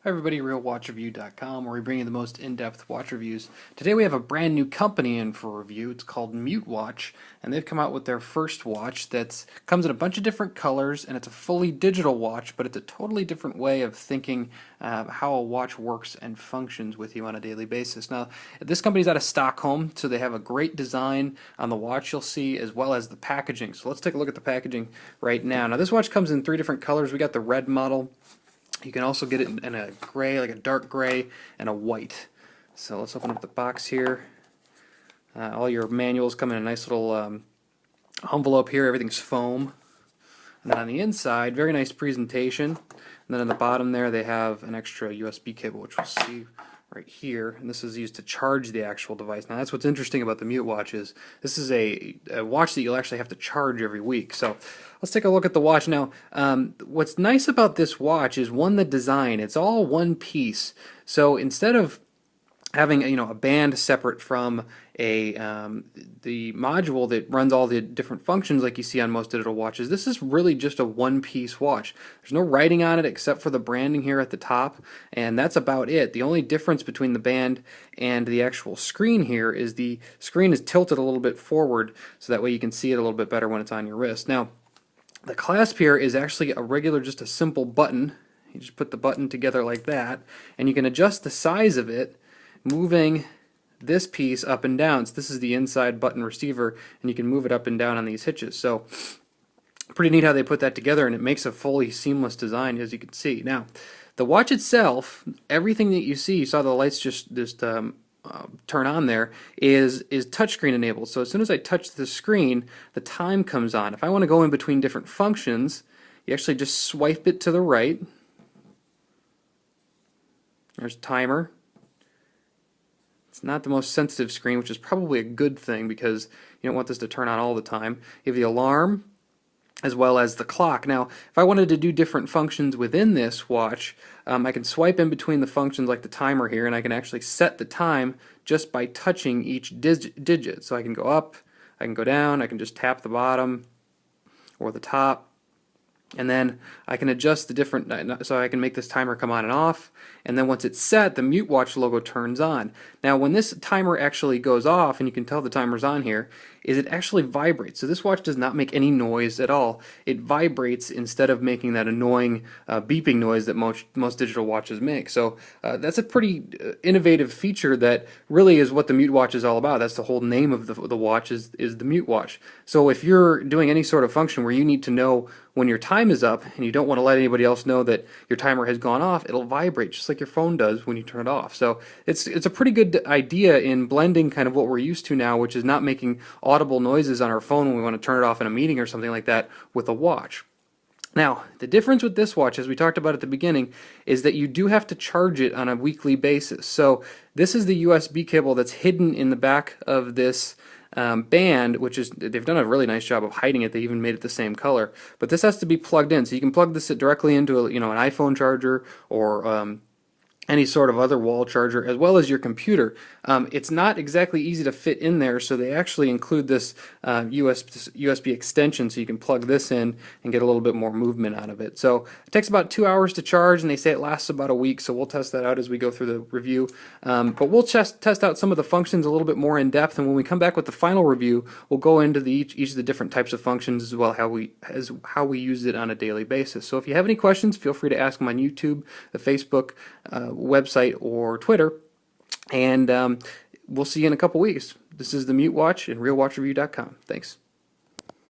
Hi everybody, RealWatchReview.com, where we bring you the most in-depth watch reviews. Today we have a brand new company in for review. It's called Mutewatch, and they've come out with their first watch that comes in a bunch of different colors, and it's a fully digital watch, but it's a totally different way of thinking how a watch works and functions with you on a daily basis. Now, this company's out of Stockholm, so they have a great design on the watch you'll see, as well as the packaging. So let's take a look at the packaging right now. Now, this watch comes in three different colors. We got the red model. You can also get it in a gray, like a dark gray, and a white. So let's open up the box here. All your manuals come in a nice little envelope here. Everything's foam. And then on the inside, very nice presentation. And then on the bottom there, they have an extra USB cable, which we'll see right here. And this is used to charge the actual device. Now that's what's interesting about the Mutewatch is this is a watch that you'll actually have to charge every week. So let's take a look at the watch now. What's nice about this watch is the design. It's all one piece. So instead of having a band separate from the module that runs all the different functions like you see on most digital watches, this is really just a one-piece watch. There's no writing on it except for the branding here at the top, and that's about it. The only difference between the band and the actual screen here is the screen is tilted a little bit forward, so that way you can see it a little bit better when it's on your wrist. Now, the clasp here is actually just a simple button. You just put the button together like that, and you can adjust the size of it moving this piece up and down. So this is the inside button receiver, and you can move it up and down on these hitches. So pretty neat how they put that together, and it makes a fully seamless design, as you can see. Now, the watch itself, everything that you see, you saw the lights just turn on there, is touchscreen enabled. So as soon as I touch the screen, the time comes on. If I want to go in between different functions, you actually just swipe it to the right. There's timer. It's not the most sensitive screen, which is probably a good thing because you don't want this to turn on all the time. You have the alarm as well as the clock. Now, if I wanted to do different functions within this watch, I can swipe in between the functions like the timer here, and I can actually set the time just by touching each digit. So I can go up, I can go down, I can just tap the bottom or the top, and then I can adjust the different, so I can make this timer come on and off, and then once it's set, the Mutewatch logo turns on. Now when this timer actually goes off, and you can tell the timer's on here, is it actually vibrates. So this watch does not make any noise at all. It vibrates instead of making that annoying beeping noise that most digital watches make. So that's a pretty innovative feature that really is what the Mutewatch is all about. That's the whole name of the watch is the Mutewatch. So if you're doing any sort of function where you need to know when your time is up and you don't want to let anybody else know that your timer has gone off, it'll vibrate just like your phone does when you turn it off. So it's a pretty good idea in blending kind of what we're used to now, which is not making audible noises on our phone when we want to turn it off in a meeting or something like that, with a watch. Now, the difference with this watch, as we talked about at the beginning, is that you do have to charge it on a weekly basis. So this is the USB cable that's hidden in the back of this band, which is, they've done a really nice job of hiding it. They even made it the same color. But this has to be plugged in, so you can plug this directly into an iPhone charger or any sort of other wall charger, as well as your computer. It's not exactly easy to fit in there, so they actually include this USB extension, so you can plug this in and get a little bit more movement out of it. So it takes about 2 hours to charge, and they say it lasts about a week, so we'll test that out as we go through the review. But we'll test out some of the functions a little bit more in depth, and when we come back with the final review, we'll go into each of the different types of functions, as well as how we use it on a daily basis. So if you have any questions, feel free to ask them on YouTube, the Facebook website, or Twitter, and we'll see you in a couple weeks. This is the Mutewatch and RealWatchReview.com. Thanks.